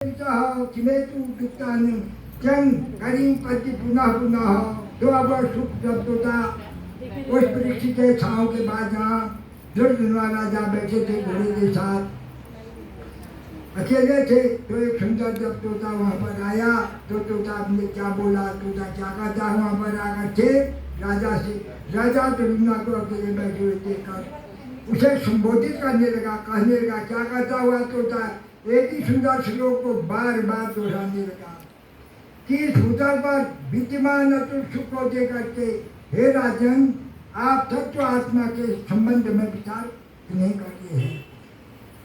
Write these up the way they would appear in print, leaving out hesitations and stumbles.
किमेतु दुक्तानि जंग करीम पति पुनः पुनः। तो अब सुख जब होता उस वृक्ष के छांव के बाद जहाँ दुर्धनवा राजा बैठे थे घोड़े के साथ, अकेले थे, तो एक सुंदर जब तोता वहाँ पर आया तो तोता ने क्या बोला, तोता क्या कहता, वहाँ पर आकर थे राजा से, राजा दुर्धनवा को अकेले बैठे हुए देखकर उसे संबोधित करने लगा, कहने लगा, क्या कहता हुआ तोता, एक ही सुंदर श्लोक को बार बार दोहराने लगा कि इस भूतल पर विद्यमान अतुल सुख को दे करके हे राजन, आप तत्व आत्मा के संबंध में विचार नहीं करते हैं,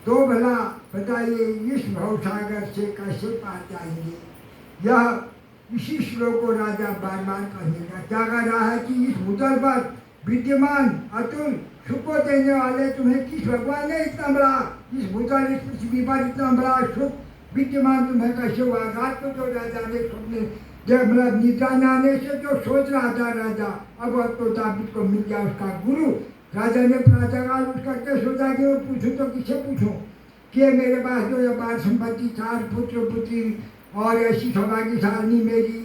तो भला बताइए इस भवसागर से कैसे पार जाएंगे। यह इसी श्लोक को राजा बार बार कहने लगा, क्या कह रहा है कि इस भूतल पर विद्यमान अतुल सुख को देने वाले तुम्हें किस भगवान ने इतना बड़ा इस भूतल इस पृथ्वी पर इतना बड़ा सुख विद्यमान तुम्हें कैसे हुआ। रात को तो राजा ने स्वप्न जब निद्रा न आने से जो सोच रहा था राजा, अब तोता को मिल गया उसका गुरु। राजा ने प्रातःकाल उठ करके सोचा कि मैं पूछूं तो किसे पूछूं कि मेरे पास जो अपार संपत्ति, 4 पुत्र पुत्री और ऐसी सौभाग्यशाली मेरी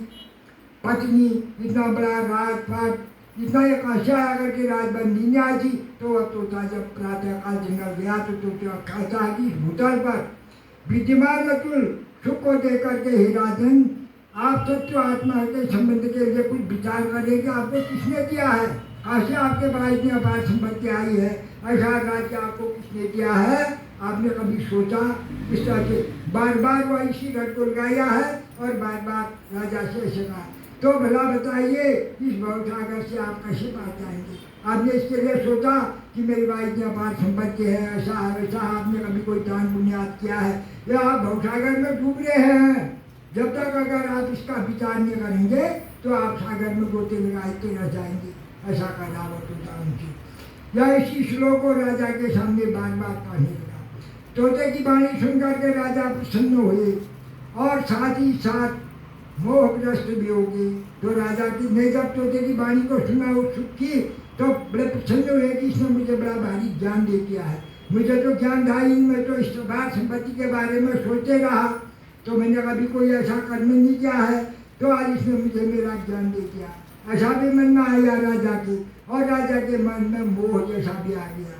पत्नी, इतना बड़ा राजपाट, इतना एक आशा आकर के राजबंदी नहीं आई थी। तो अब तोता जब प्रातःकाल जंगल गया तो कहता है कि इस भूतल पर विद्यमान अतुल सुख को दे करके हे राजन, आप तत्व आत्मा के संबंध के लिए कुछ विचार करेंगे, आपको किसने दिया है, कैसे आपके पास इतनी अपार संपत्ति आई है, ऐसा राज्य आपको किसने दिया है, आपने कभी सोचा। इस तरह से बार बार वह इसी घट को लगाया है और बार बार राजा से ऐसे कहा, तो भला बताइए इस भवसागर से आप कैसे पार जाएंगे। आपने इसके लिए सोचा कि मेरी भाई इतनी अपार संपत्ति है, ऐसा है वैसा, आपने कभी कोई दान पुण्यात किया है, या आप भवसागर में डूब रहे हैं। जब तक अगर आप इसका विचार नहीं करेंगे तो आप सागर में गोते लगाते रह जाएंगे, ऐसा कहावत होता उनकी। यह इसी श्लोक को राजा के सामने बार बार कहने लगा। तोते की वाणी सुनकर के राजा प्रसन्न हुए और साथ ही साथ मोहग्रस्त भी हो गए। तो राजा की ने जब तोते की वाणी को सुना उत्सुक की तो बड़े प्रसन्न हुए कि इसने मुझे बड़ा भारी ज्ञान दे दिया है। मुझे तो ज्ञान था ही, मैं तो इस बार संपत्ति के बारे में सोचते रहा, तो मैंने कभी कोई ऐसा कर्म नहीं किया है, तो आज इसने मुझे मेरा ज्ञान दे दिया। ऐसा भी मन में आया राजा के, और राजा के मन में मोह जैसा भी आ गया,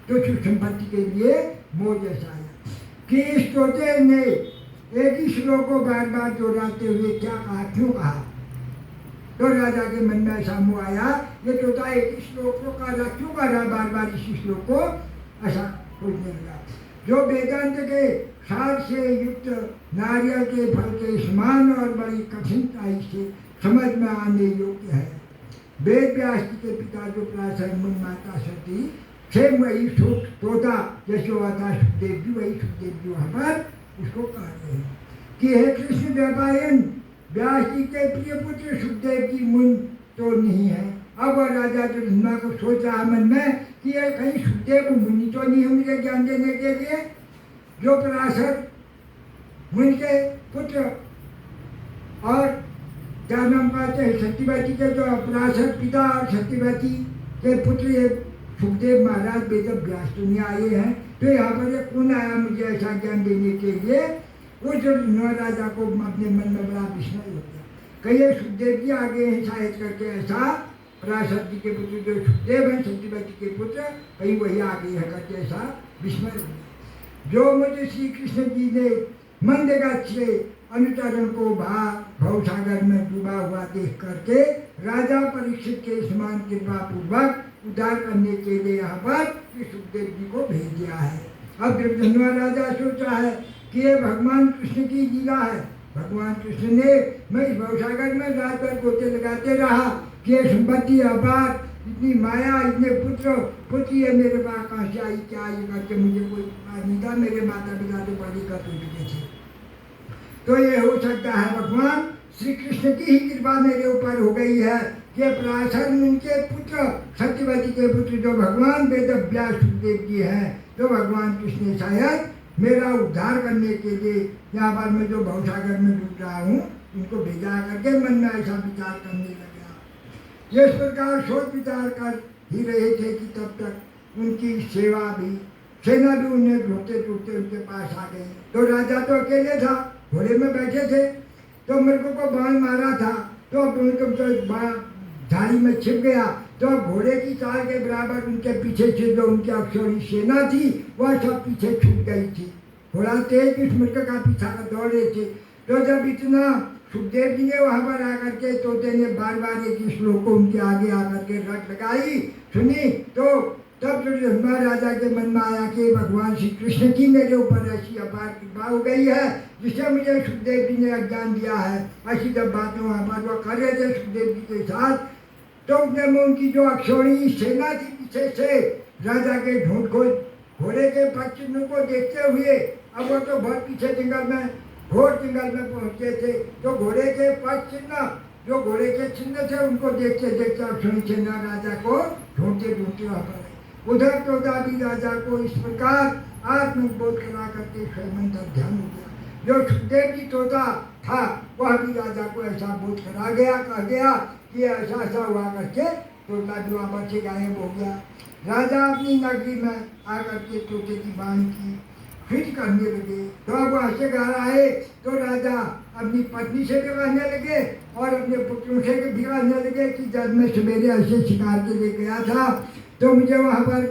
तो सुख संपत्ति के लिए मोह जैसा आया कि इस तोते ने एक ही श्लोक को बार बार दोहराते हुए क्या कहा, क्यों कहा। तो राजा के मन में ऐसा मोह आया, ये तोता एक ही श्लोक को कह रहा, क्यों कह रहा बार बार इसी श्लोक को, ऐसा सोचने लगा। जो वेदांत के सार से युक्त नारियल के फल के समान और बड़ी कठिनाई से समझ में आने योग्य है। वेद व्यास जी के पिता जो पराशर मुनि माता सती, सेम वही तोता जैसे हुआ था सुखदेव जी, वही सुखदेव जी वहाँ पर उसको कह रहे हैं कि हे कृष्ण देवपायन, व्यास जी के प्रिय पुत्र सुखदेव जी मुनि तो नहीं है। अब राजा दुर्धनवा को सोच रहा मन में कि ये कहीं सुखदेव मुनि तो नहीं है मुझे ज्ञान देने के लिए, जो पराशर मुनि के पुत्र और क्या नाम कहते हैं सत्यवती के जो पराशर पिता और सत्यवती के पुत्र ये सुखदेव महाराज वेद व्यास तो नहीं आए हैं, तो यहाँ पर ये कौन आया मुझे ऐसा ज्ञान देने के लिए। उस राजा को अपने मन में बड़ा विस्मय हो गया, कहीं सुखदेव जी आगे हैं शायद करके, ऐसा पराशर जी के पुत्र जो सुखदेव हैं सत्यवती के पुत्र, कहीं वही आगे है करके ऐसा विस्मय हो गया। जो मुझे श्री कृष्ण जी ने मंदगत से अनुचरण को भवसागर में डूबा हुआ देख करके राजा परीक्षित के समान कृपा पूर्वक उद्धार करने के लिए यहाँ पर सुखदेव जी को भेज दिया है। अब दुर्धनवा राजा सोचा है कि ये भगवान कृष्ण की लीला है। भगवान कृष्ण ने, मैं इस भवसागर में रात भर गोते लगाते रहा कि ये संपत्ति अपार, इतनी माया, इतने पुत्र पुत्री है मेरे पास, कहाँ से आई क्या आई करके मुझे कोई नहीं था, मेरे माता पिता तो बड़ी कर चुके थे। तो ये हो सकता है भगवान श्री कृष्ण की ही कृपा मेरे ऊपर हो गई है कि पराशर मुनि के पुत्र सत्यवती के पुत्र जो भगवान वेद व्यास सुखदेव जी हैं, तो भगवान कृष्ण शायद मेरा उद्धार करने के लिए यहाँ पर मैं जो भवसागर में डूब रहा हूँ इनको भेजा करके मन में ऐसा विचार करने लगा। इस प्रकार सोच विचार कर ही रहे थे कि तब तक उनकी सेवा भी सेना भी उन्हें ढूंढते ढूंढते उनके पास आ गई। तो राजा तो अकेले था, घोड़े में बैठे थे, तो मृग को बाण मारा था, तो अब उनको तो झाड़ी में छिप गया। तो घोड़े की चाल के बराबर उनके पीछे से जो उनकी अक्षौणी सेना थी वह सब पीछे छूट गई थी। घोड़ा तेज इस मृग का पीछा दौड़ रहे थे। तो जब इतना सुखदेव जी ने वहाँ पर आकर के तोते ने बार बार एक श्लोक को उनके आगे आकर के रट लगाई सुनी, तो तब दुर्योधन राजा के मन में आया कि भगवान श्री कृष्ण की मेरे ऊपर ऐसी अपार कृपा हो गई है जिसे मुझे सुखदेव जी ने अज्ञान दिया है। ऐसी जब बातें वहाँ पर वो कर रहे थे सुखदेव जी के साथ, तो उनकी जो अक्षौणी सेना थी पीछे से राजा के ढूंढ खोज घोड़े के पग चिन्ह को देखते हुए, अब वो तो बहुत पीछे जंगल में घोर जंगल में पहुंचे थे, तो घोड़े के पग चिन्ह जो घोड़े के चिन्ह थे उनको देखते देखते अक्षौणी सेना राजा को ढूंढते ढूंढते वहाँ पर उधर तोता भी राजा को इस प्रकार आत्मबोध करा करके स्वयं ध्यान हो गया। जो सुखदेव जी तोता था वह भी राजा को ऐसा बोध करा गया, कह गया कि ऐसा ऐसा हुआ करके तोता भी वहाँ पर से गायब हो गया। राजा अपनी नगरी में आकर के तोते की वाणी की फिर करने लगे। तो अब वहाँ से घर आए तो राजा अपनी पत्नी से भी कहने लगे और अपने पुत्रों से भी कहने लगे कि जब मैं सवेरे ऐसे शिकार के लिए गया था तो मुझे वहाँ पर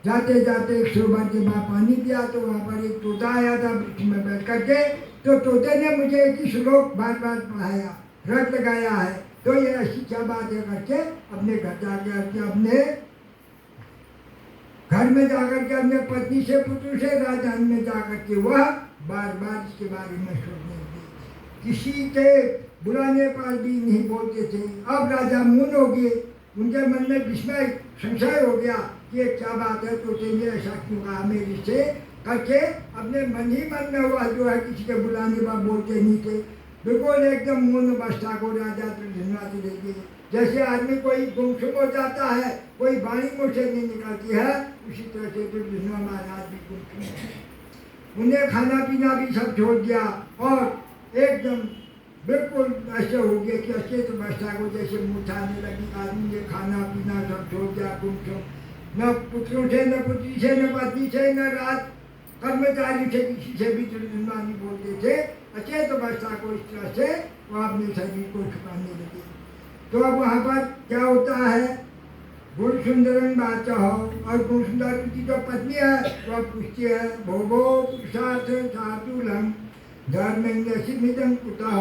जाते जाते एक सरोवर के बाद पानी पिया, तो वहाँ पर एक तोता आया था वृक्ष में बैठ करके, तो तोते ने मुझे एक ही श्लोक बार बार पढ़ाया, रट लगाया है। तो ये ऐसी क्या बात है करके अपने घर जाकर अपने घर में जाकर के अपने पत्नी से पुत्र से राजधानी में जाकर के वह बार बार इसके बारे में सोचने लगे। किसी के बुलाने पर भी नहीं बोलते थे। अब राजा मौन हो गए, उनके मन में विस्मय संशय हो गया कि क्या बात है, तोते ने ऐसा क्यों कहा मेरे से करके अपने मन ही मन में हुआ जो है किसी के बुलाने पर बोलते नहीं थे। बिल्कुल एकदम मौन अवस्था को राजा धन्यवाद दे गए। जैसे आदमी कोई गुमसुम हो जाता है, कोई वाणी मुँह से नहीं निकलती है, उसी तरह से दुर्योधन महाराज भी गुमसुम है। उन्हें खाना पीना भी सब छोड़ दिया और एकदम बिल्कुल ऐसे हो गया कि अचेत अवस्था को जैसे मुँह आने लगी। आदमी ने खाना पीना सब छोड़ दिया, गुमसुम, न पुत्रों से न पुत्री से न पत्नी से न रात कर्मचारी से किसी से भी दुर्योधन नहीं बोलते थे। अचेत अवस्था को इस तरह से वो अपने शरीर को छुपाने लगे। तो अब वहाँ पर क्या होता है, गुण सुंदरन बाचा हो, और गुण सुंदर की जो पत्नी है वह पूछती है भोगो पुरुषार्थ सातुलम धर्मेन्द्र सिद्धिदम कुतः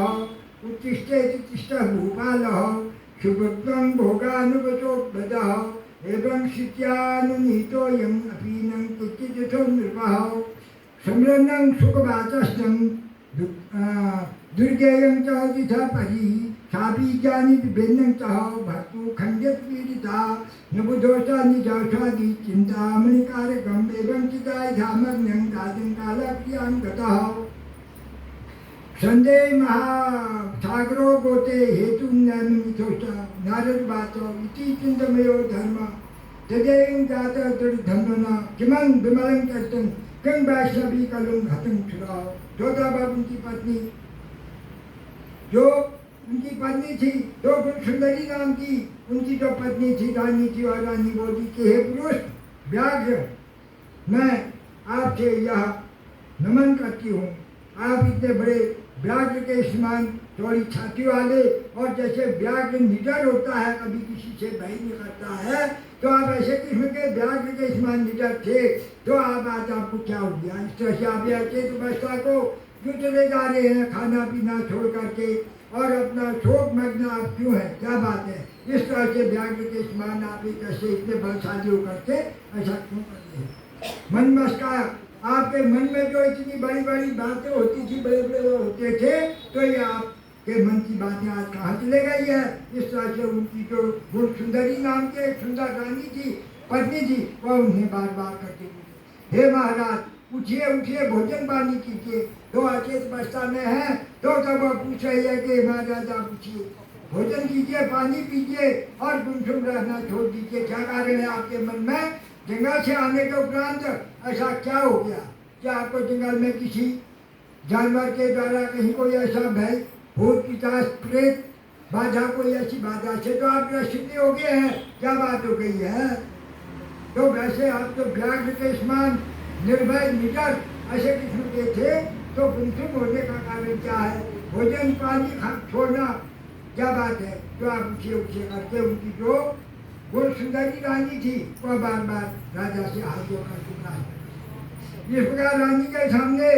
उत्तिष्ठे तिष्ठ भूपाल शुभत्वं भोगानुगतोद्भदः एवं शित्यानुनीतोऽयम् अपीनं कुचिदितो नृपः समृद्धं सुखवाचस्तं दुर्गेयं च यथा परि साबीजानि विभिन्नं च भर्तु खण्डित पीडिता न बुधोषा निजाषादि चिन्तामणिकारकम् एवं चिदाय धामग्नं गादिं कालक्रियां गतः संदेह महासागरो गोते हेतु मिथोषा नारद बातो इति चिंतमयो धर्म तदेयं जात दुर्धन्वना किमं विमलं कर्तुं किं वैष्णवी कलुं हतं छुरा। तोता बाबू उनकी पत्नी जो उनकी पत्नी थी तो सुंदरी नाम की उनकी जो पत्नी थी रानी थी, और रानी बोली कि हे पुरुष व्याघ्र, मैं आपसे यह नमन करती हूँ। आप इतने बड़े व्याघ्र के समान थोड़ी छाती वाले, और जैसे व्याघ्र निडर होता है, कभी किसी से भय नहीं करता है, तो आप ऐसे किस्म के व्याघ्र के समान निडर थे। तो आप आज आपको क्या हो गया? इस तरह से आप अचेत अवस्था को क्यों चले जा रहे हैं खाना पीना छोड़ करके, और अपना शोक मग्न आप क्यों है? क्या बात है? इस तरह से व्याघ्र के समान आप एक ऐसे इतने बलशाली होकर के ऐसा क्यों कर रहे हैं? मन मस्का आपके मन में जो इतनी बड़ी बड़ी बातें होती थी, बड़े बड़े होते थे, तो ये आपके मन की बातें आज कहाँ चले गई है? इस तरह से उनकी जो गुण सुंदरी नाम के एक सुंदर रानी थी, पत्नी थी, वह उन्हें बार बार करती थी, हे महाराज उठिए उठिए भोजन पानी कीजिए। तो अचेत अवस्था में है तो तब वह पूछ रही है कि महाराज आप उठिए, भोजन कीजिए, पानी पीजिए और गुमसुम रहना छोड़ दीजिए। क्या कारण है आपके मन में? जंगल से आने के उपरांत ऐसा क्या हो गया? क्या आपको जंगल में किसी जानवर के द्वारा कहीं कोई ऐसा भय, भूत पिशाच प्रेत बाधा, कोई ऐसी बाधा से तो आप ग्रसित हो गए हैं? क्या बात हो गई है? तो वैसे आप तो व्याघ्र के समान निर्भय निडर ऐसे किस्म के थे, तो गुमसुम होने का कारण क्या है? भोजन पानी छोड़ना क्या बात है? तो आप उसे उसे करते। उनकी जो गुण सुंदरी रानी थी वह बार बार राजा से हाथ जोड़कर चुका। इस प्रकार रानी के सामने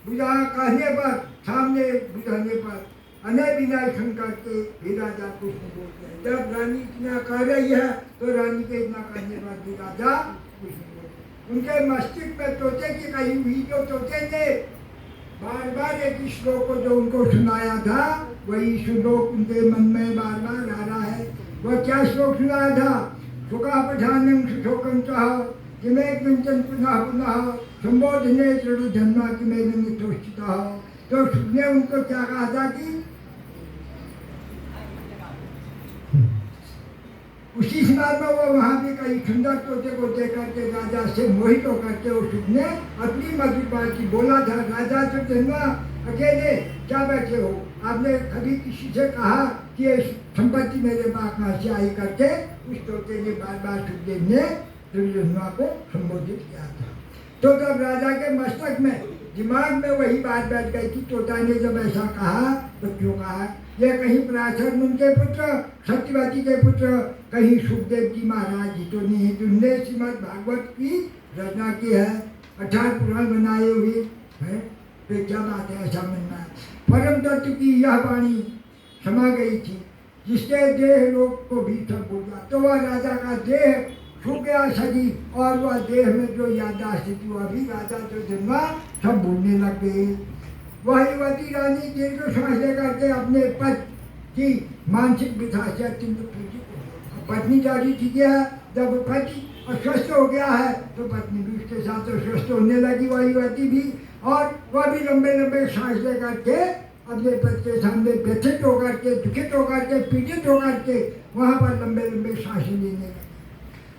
बुझा कहने पर, सामने बुझाने पर अनय विनय सुन करके भी राजा कुछ नहीं बोलते हैं। जब रानी इतना कह रही है तो रानी के इतना कहने पर भी राजा कुछ नहीं बोलते। उनके मस्तिष्क में तोते की कही हुई, जो तोते ने बार बार एक श्लोक को जो उनको सुनाया था, वही श्लोक उनके मन में बार बार आ रहा है। वह क्या श्लोक सुनाया था? सुखा पठानम सुशोकम चाह किमे किंचन पुनः पुनः संबोधने चढ़ जन्मा किमे निष्ठिता। तो सुखने उनको क्या कहा था कि उसी समय में वो वहाँ भी कई सुंदर तोते को देख करके राजा से मोहित होकर के वो सुख ने अपनी मधुर बात की बोला था। राजा तो जन्मा अकेले क्या बैठे हो? आपने कभी किसी से कहा कि ये संपत्ति मेरे बाप में से आई करके? उस तोते ने बार बार सुखदेव ने दुर्योधना को संबोधित किया था। तो तब राजा के मस्तक में दिमाग में वही बात बैठ गई कि तोता ने जब ऐसा कहा तो क्यों कहा? ये कहीं पराशर मुनि के पुत्र, सत्यवती के पुत्र, कहीं सुखदेव जी महाराज जी तो नहीं, जिनने श्रीमद् भागवत की रचना की है, 18 पुराण बनाए हुए हैं। तो क्या बात है ऐसा मनना? परम तत्व की यह वाणी समा गई थी, जिसके देह लोग को भी सब भूल गया। तो वह राजा का देह छूट गया सजी, और वह देह में जो याददाश्त थी वह भी राजा जो जन्मा सब भूलने लग गए। वह युवती रानी दीर्घ श्वास लेकर के अपने पति की मानसिक व्यथा से अत्यंत पूजित। पत्नी जारी थी क्या? जब पति अस्वस्थ हो गया है तो पत्नी भी उसके साथ अस्वस्थ होने लगी, वह युवती भी। और वह भी लंबे लंबे सांस लेकर के अपने पति के सामने व्यथित होकर के, दुखित होकर के, पीड़ित होकर के वहाँ पर लंबे लंबे सांसें लेने लगी।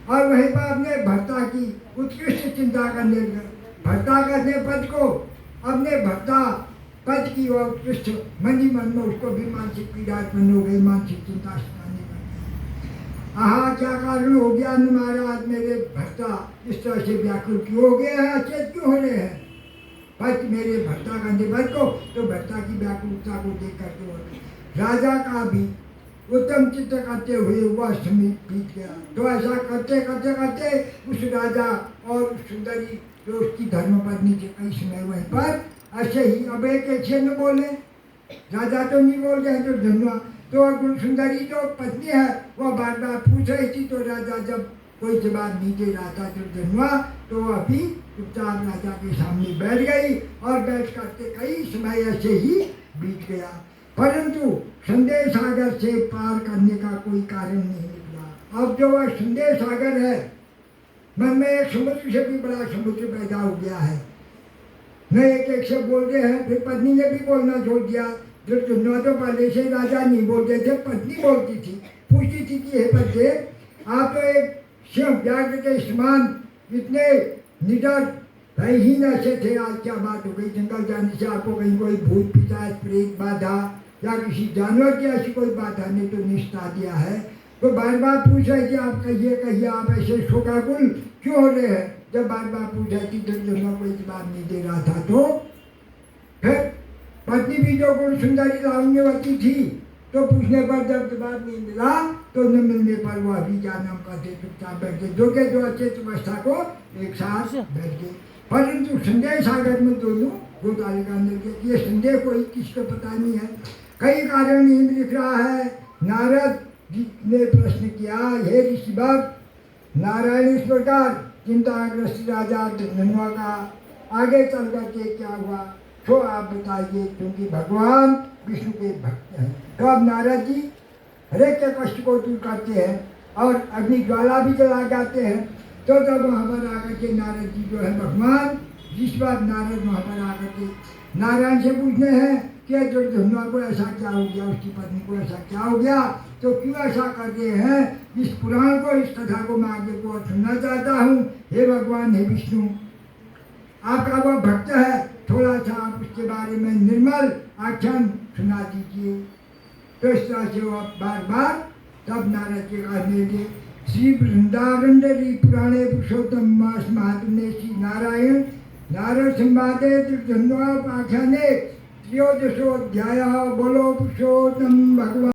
और वहीं पर अपने भर्ता की उत्कृष्ट चिंता करने लगे। भर्ता करने पद को अपने भर्ता पद की और उत्कृष्ट मन ही मन में उसको भी मानसिक पीड़ा उत्पन्न हो गई, मानसिक चिंता सताने लगी। आहा क्या कारण हो गया महाराज, मेरे भर्ता इस तरह से व्याकुल क्यों हो गए हैं, अचेत क्यों हो रहे हैं? पद मेरे भर्ता करने पद को, तो भर्ता की व्याकुलता को देख करके राजा का भी उत्तम चित्त करते हुए वह समय बीत गया। तो ऐसा करते करते करते उस राजा और उस सुंदरी जो उसकी धर्मपत्नी के कई समय वहीं पर ऐसे ही अब एक अच्छे न बोले, राजा तो नहीं बोल रहे तो धन्वा। तो गुण सुंदरी जो पत्नी है वह बार बार पूछ रही थी, तो राजा जब कोई जवाब नहीं दे रहा था तो धन्वा, तो वह भी चुपचाप राजा के सामने बैठ गई और बैठ करके कई समय ऐसे ही बीत गया। परंतु संदेह सागर से पार करने का कोई कारण नहीं निकला। अब जो वह संदेह सागर है, मन में एक समुद्र से भी बड़ा समुद्र पैदा हो गया है। न एक एक से बोल रहे हैं, फिर पत्नी ने भी बोलना छोड़ दिया। जो चुनवा तो पहले से राजा नहीं बोलते थे, पत्नी बोलती थी, पूछती थी कि हे बच्चे, आप तो एक सिंह व्याघ्र के समान इतने निडर भयहीन ऐसे थे, आज क्या बात हो गई? जंगल जाने से आपको कहीं कोई भूत पिशाच प्रेत बाधा या किसी जानवर की ऐसी कोई बाधा ने तो निष्ठा दिया है? तो बार बार पूछ रहे कि आप कहिए आप ऐसे शोकाकुल क्यों हो रहे हैं? जब बार बार पूछ रही थी तो कोई जवाब नहीं दे रहा था। तो फिर पत्नी भी जो गुण सुंदरी लावण्यवती थी, तो पूछने पर जब जवाब नहीं मिला तो न मिलने पर वह भी क्या नाम करते चुपचाप बैठ गए। जो के जो अचेत अवस्था को एक साथ बैठ गए। परंतु संदेह सागर में दोनों घोटाले का निर्णय, ये संदेह कोई किसको पता नहीं है। कई कारण नहीं लिख रहा है। नारद जी ने प्रश्न किया, हे ऋषिभक्त, नारायण इस प्रकार चिंताग्रस्त राजा धन्वा का आगे चल करके क्या हुआ, तो आप बताइए, क्योंकि भगवान विष्णु के भक्त हैं। तो अब नारद जी हरेक के कष्ट को दूर करते हैं और अग्नि ज्वाला भी जला जाते हैं। तो जब वहाँ पर आकर के नारद जी जो है भगवान, जिस बार नारद वहाँ पर आकर के नारायण से पूछने हैं कि दुर्योधना को ऐसा क्या हो गया, उसकी पत्नी को ऐसा क्या हो गया, तो क्यों ऐसा करते हैं? इस पुराण को, इस कथा को मैं आगे को सुनना चाहता हूँ। हे भगवान, हे विष्णु, आपका वह भक्त है, थोड़ा सा आप उसके बारे में निर्मल आख्यान सुना दीजिए। तो इस तरह से वह बार बार तब नारद के कहने लगे, श्री वृंदारंडरी पुराणे पुरुषोत्तम मास महात्म्य श्री नारायण नारद संवादे तृतीयोपाख्याने त्रयोदशोऽध्यायः। बोलो पुरुषोत्तम भगवान।